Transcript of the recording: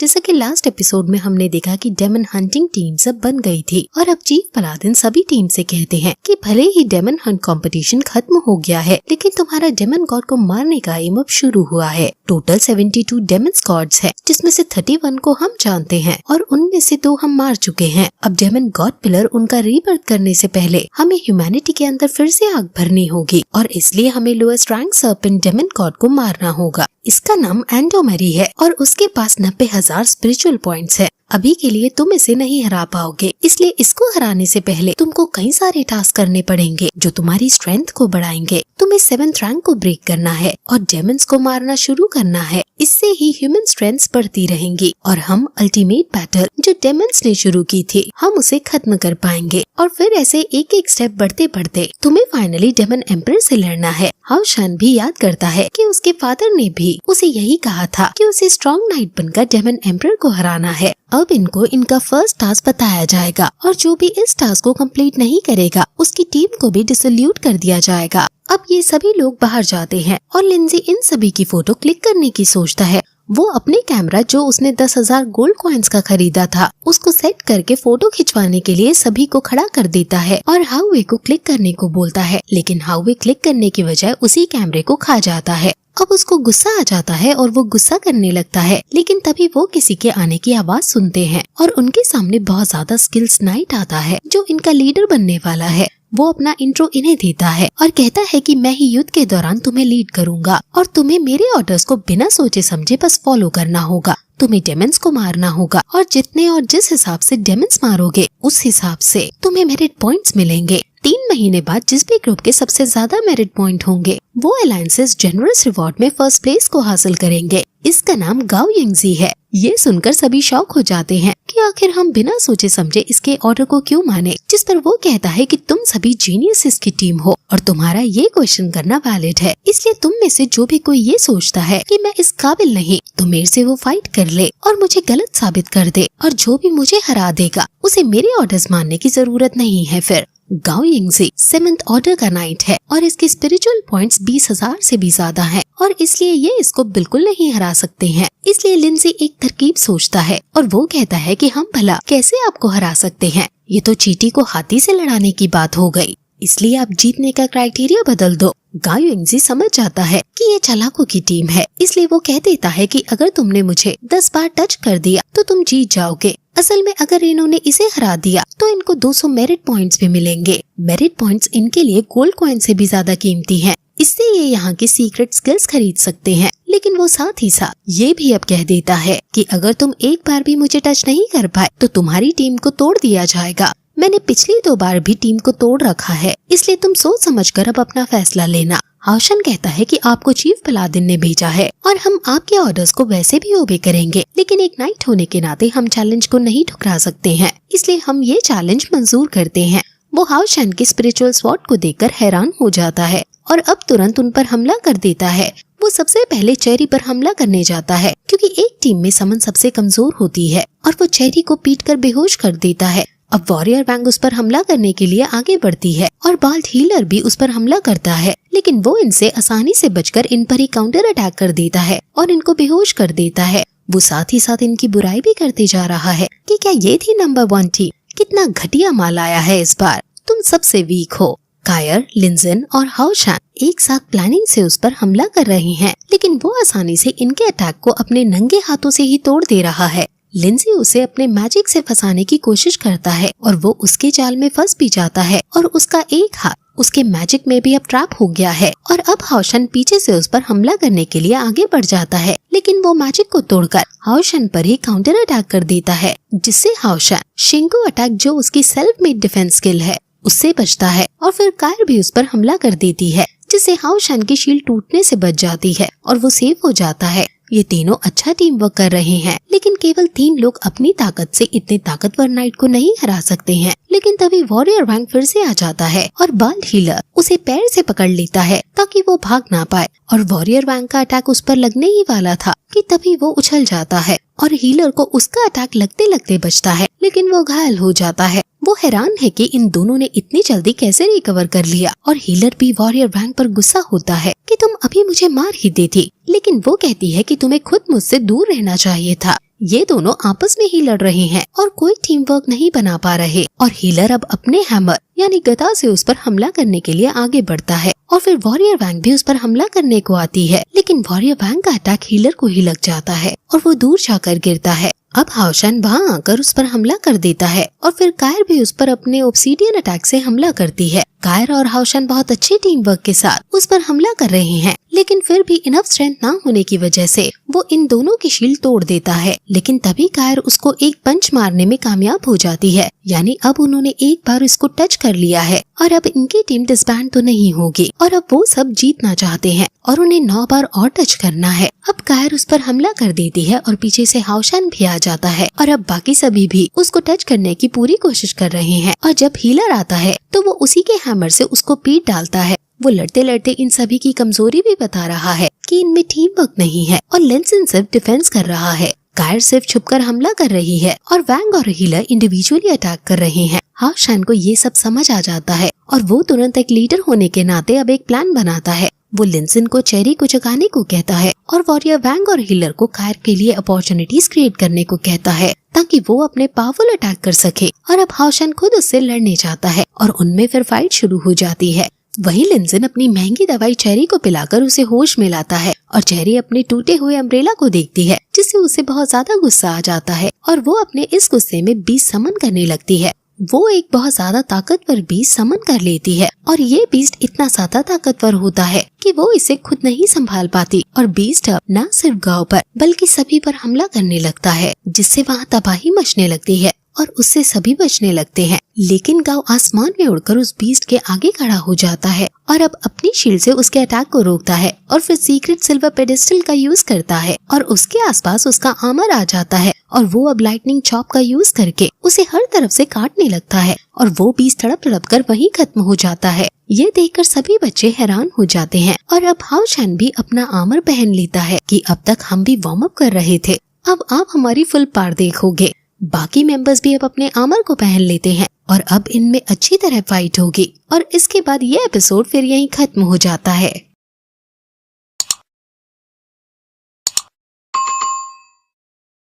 जैसा कि last episode में हमने देखा कि डेमन हंटिंग टीम सब बन गई थी और अब चीफ पलादिन सभी टीम से कहते हैं कि भले ही डेमन हंट कंपटीशन खत्म हो गया है, लेकिन तुम्हारा डेमन गॉड को मारने का एम अब शुरू हुआ है। टोटल 72 डेमन गॉड्स है, जिसमें से 31 को हम जानते हैं और उनमें से 2 हम मार चुके हैं। अब डेमन गॉड पिलर उनका रीबर्थ करने से पहले हमें ह्यूमैनिटी के अंदर फिर से आग भरनी होगी और इसलिए हमें lowest rank serpent demon god को मारना होगा। इसका नाम एंडोमेरी है और उसके पास 90,000 स्पिरिचुअल पॉइंट्स है। अभी के लिए तुम इसे नहीं हरा पाओगे, इसलिए इसको हराने से पहले तुमको कई सारे टास्क करने पड़ेंगे जो तुम्हारी स्ट्रेंथ को बढ़ाएंगे। तुम्हें 7th रैंक को ब्रेक करना है और डेमन्स को मारना शुरू करना है। इससे ही ह्यूमन स्ट्रेंथ बढ़ती रहेंगी और हम अल्टीमेट बैटल जो डेमन्स ने शुरू की थी हम उसे खत्म कर पाएंगे। और फिर ऐसे एक एक स्टेप बढ़ते बढ़ते तुम्हें फाइनली डेमन एम्पर से लड़ना है। हाउ शान भी याद करता है कि उसके फादर ने भी उसे यही कहा था कि उसे स्ट्रॉन्ग नाइट बनकर डेमन एम्पर को हराना है। अब इनको इनका फर्स्ट टास्क बताया जाएगा और जो भी इस टास्क को कंप्लीट नहीं करेगा उसकी टीम को भी डिसोल्यूट कर दिया जाएगा। अब ये सभी लोग बाहर जाते हैं और लिंजी इन सभी की फोटो क्लिक करने की सोचता है। वो अपने कैमरा जो उसने 10,000 गोल्ड कॉइन्स का खरीदा था उसको सेट करके फोटो खिंचवाने के लिए सभी को खड़ा कर देता है और हाउवे को क्लिक करने को बोलता है, लेकिन हाउवे क्लिक करने की बजाय उसी कैमरे को खा जाता है। अब उसको गुस्सा आ जाता है और वो गुस्सा करने लगता है, लेकिन तभी वो किसी के आने की आवाज सुनते हैं और उनके सामने बहुत ज्यादा स्किल्स नाइट आता है जो इनका लीडर बनने वाला है। वो अपना इंट्रो इन्हें देता है और कहता है कि मैं ही युद्ध के दौरान तुम्हें लीड करूंगा और तुम्हें मेरे ऑर्डर्स को बिना सोचे समझे बस फॉलो करना होगा। तुम्हें डेमन्स को मारना होगा और जितने और जिस हिसाब से डेमन्स मारोगे उस हिसाब से तुम्हें मेरिट पॉइंट्स मिलेंगे। 3 महीने बाद जिस भी ग्रुप के सबसे ज्यादा मेरिट पॉइंट होंगे वो अलायंसेस जेनरस रिवॉर्ड में फर्स्ट प्लेस को हासिल करेंगे। इसका नाम गाओ यिंगजी है। ये सुनकर सभी शॉक हो जाते हैं कि आखिर हम बिना सोचे समझे इसके ऑर्डर को क्यों माने, जिस पर वो कहता है कि तुम सभी जीनियस की टीम हो और तुम्हारा ये क्वेश्चन करना वैलिड है, इसलिए तुम में से जो भी कोई ये सोचता है कि मैं इस काबिल नहीं तो मेरे से वो फाइट कर ले और मुझे गलत साबित कर दे और जो भी मुझे हरा देगा उसे मेरे ऑर्डर्स मानने की जरूरत नहीं है। फिर गाओ यिंगजी 7th ऑर्डर का नाइट है और इसके स्पिरिचुअल पॉइंट्स 20,000 से भी ज्यादा हैं और इसलिए ये इसको बिल्कुल नहीं हरा सकते हैं। इसलिए लिंजी एक तरकीब सोचता है और वो कहता है कि हम भला कैसे आपको हरा सकते हैं। ये तो चींटी को हाथी से लड़ाने की बात हो गई, इसलिए आप जीतने का क्राइटेरिया बदल दो। गाओ यिंगजी समझ जाता है कि ये चालाकों की टीम है, इसलिए वो कह देता है कि अगर तुमने मुझे 10 बार टच कर दिया तो तुम जीत जाओगे। असल में अगर इन्होंने इसे हरा दिया तो इनको 200 मेरिट पॉइंट्स भी मिलेंगे। मेरिट पॉइंट्स इनके लिए गोल्ड कॉइन से भी ज्यादा कीमती हैं। इससे ये यहाँ की सीक्रेट स्किल्स खरीद सकते हैं। लेकिन वो साथ ही साथ ये भी अब कह देता है कि अगर तुम एक बार भी मुझे टच नहीं कर पाए तो तुम्हारी टीम को तोड़ दिया जाएगा। मैंने पिछली 2 बार भी टीम को तोड़ रखा है, इसलिए तुम सोच समझकर अब अपना फैसला लेना। हाउशन कहता है कि आपको चीफ पलादिन ने भेजा है और हम आपके ऑर्डर्स को वैसे भी ओबे करेंगे, लेकिन एक नाइट होने के नाते हम चैलेंज को नहीं ठुकरा सकते हैं, इसलिए हम ये चैलेंज मंजूर करते हैं। वो हाउशन के स्पिरिचुअल स्वॉर्ड को देखकर हैरान हो जाता है और अब तुरंत उन पर हमला कर देता है। वो सबसे पहले चेरी पर हमला करने जाता है क्योंकि एक टीम में समन सबसे कमजोर होती है और वो चेरी को पीट कर बेहोश कर देता है। अब वॉरियर वैंग उस पर हमला करने के लिए आगे बढ़ती है और बाल्ट हीलर भी उस पर हमला करता है, लेकिन वो इनसे आसानी से बचकर इन पर ही काउंटर अटैक कर देता है और इनको बेहोश कर देता है। वो साथ ही साथ इनकी बुराई भी करते जा रहा है कि क्या ये थी नंबर 1 टीम, कितना घटिया माल आया है इस बार, तुम सबसे वीक हो। कायर, लिंजन और हाउशान एक साथ प्लानिंग से उस पर हमला कर रहे हैं, लेकिन वो आसानी से इनके अटैक को अपने नंगे हाथों से ही तोड़ दे रहा है। लिंजी उसे अपने मैजिक से फंसाने की कोशिश करता है और वो उसके जाल में फंस भी जाता है और उसका एक हाथ उसके मैजिक में भी अब ट्रैप हो गया है और अब हाउशन पीछे से उस पर हमला करने के लिए आगे बढ़ जाता है, लेकिन वो मैजिक को तोड़कर हाउशन पर ही काउंटर अटैक कर देता है, जिससे हाउशन शिंगो अटैक जो उसकी सेल्फ मेड डिफेंस स्किल है उससे बचता है और फिर कायर भी उस पर हमला कर देती है, जिससे हाउशन की शील्ड टूटने से बच जाती है और वो सेफ हो जाता है। ये तीनों अच्छा टीम वर्क कर रहे हैं, लेकिन केवल 3 लोग अपनी ताकत से इतने ताकतवर नाइट को नहीं हरा सकते हैं। लेकिन तभी वॉरियर वैंग फिर से आ जाता है और बाल्ट हीलर उसे पैर से पकड़ लेता है ताकि वो भाग ना पाए और वॉरियर वैंग का अटैक उस पर लगने ही वाला था कि तभी वो उछल जाता है और हीलर को उसका अटैक लगते लगते बचता है, लेकिन वो घायल हो जाता है। वो हैरान है कि इन दोनों ने इतनी जल्दी कैसे रिकवर कर लिया। और हीलर भी वॉरियर वैंग पर गुस्सा होता है कि तुम अभी मुझे मार ही देती, लेकिन वो कहती है कि तुम्हें खुद मुझसे दूर रहना चाहिए था। ये दोनों आपस में ही लड़ रहे हैं और कोई टीम वर्क नहीं बना पा रहे। और हीलर अब अपने हैमर यानी गदा से उस पर हमला करने के लिए आगे बढ़ता है और फिर वॉरियर वैंग भी उस पर हमला करने को आती है, लेकिन वॉरियर वैंग का अटैक हीलर को ही लग जाता है और वो दूर जाकर गिरता है। अब हाओशान वहाँ आकर उस पर हमला कर देता है और फिर कायर भी उस पर अपने ऑब्सीडियन अटैक से हमला करती है। कायर और हाओशान बहुत अच्छे टीम वर्क के साथ उस पर हमला कर रहे हैं, लेकिन फिर भी इनफ स्ट्रेंथ ना होने की वजह से वो इन दोनों की शील्ड तोड़ देता है। लेकिन तभी कायर उसको एक पंच मारने में कामयाब हो जाती है, यानी अब उन्होंने एक बार इसको टच कर लिया है और अब इनकी टीम डिसबैंड तो नहीं होगी और अब वो सब जीतना चाहते हैं और उन्हें 9 बार और टच करना है। अब कायर उस पर हमला कर देती है और पीछे से हाओशान भी आ जाता है और अब बाकी सभी भी उसको टच करने की पूरी कोशिश कर रहे हैं। और जब हीलर आता है तो वो उसी के हैमर से उसको पीट डालता है। वो लड़ते लड़ते इन सभी की कमजोरी भी बता रहा है कि इनमें टीम वर्क नहीं है और लिंसन सिर्फ डिफेंस कर रहा है। कायर सिर्फ छुपकर हमला कर रही है और वैंग और हीलर इंडिविजुअली अटैक कर रहे हैं। हाओशान को ये सब समझ आ जाता है और वो तुरंत एक लीडर होने के नाते अब एक प्लान बनाता है। वो लिंसन को चेरी को जगाने को कहता है और वॉरियर वैंग और हीलर को कायर के लिए अपॉर्चुनिटीज क्रिएट करने को कहता है ताकि वो अपने पावरफुल अटैक कर सके। और अब हाओशान खुद उससे लड़ने जाता है और उनमें फिर फाइट शुरू हो जाती है। वहीं लिंसन अपनी महंगी दवाई चेरी को पिलाकर उसे होश में लाता है और चेरी अपने टूटे हुए अम्ब्रेला को देखती है, जिससे उसे बहुत ज्यादा गुस्सा आ जाता है और वो अपने इस गुस्से में बीस्ट समन करने लगती है। वो एक बहुत ज्यादा ताकतवर बीस्ट समन कर लेती है और ये बीस्ट इतना ज्यादा ताकतवर होता है कि वो इसे खुद नहीं संभाल पाती और बीस्ट अब न सिर्फ गांव पर बल्कि सभी पर हमला करने लगता है, जिससे वहाँ तबाही मचने लगती है और उससे सभी बचने लगते हैं। लेकिन गांव आसमान में उड़कर उस बीस्ट के आगे खड़ा हो जाता है और अब अपनी शील्ड से उसके अटैक को रोकता है और फिर सीक्रेट सिल्वर पेडिस्टल का यूज करता है और उसके आसपास उसका आर्मर आ जाता है और वो अब लाइटनिंग चॉप का यूज करके उसे हर तरफ से काटने लगता है और वो बीस्ट तड़प तड़प कर वहीं खत्म हो जाता है। ये देखकर सभी बच्चे हैरान हो जाते हैं और अब हाओशान भी अपना आर्मर पहन लेता है कि अब तक हम भी वार्म अप कर रहे थे, अब आप हमारी फुल पार देखोगे। बाकी मेंबर्स भी अब अपने आर्मर को पहन लेते हैं और अब इनमें अच्छी तरह फाइट होगी और इसके बाद ये एपिसोड फिर यहीं खत्म हो जाता है।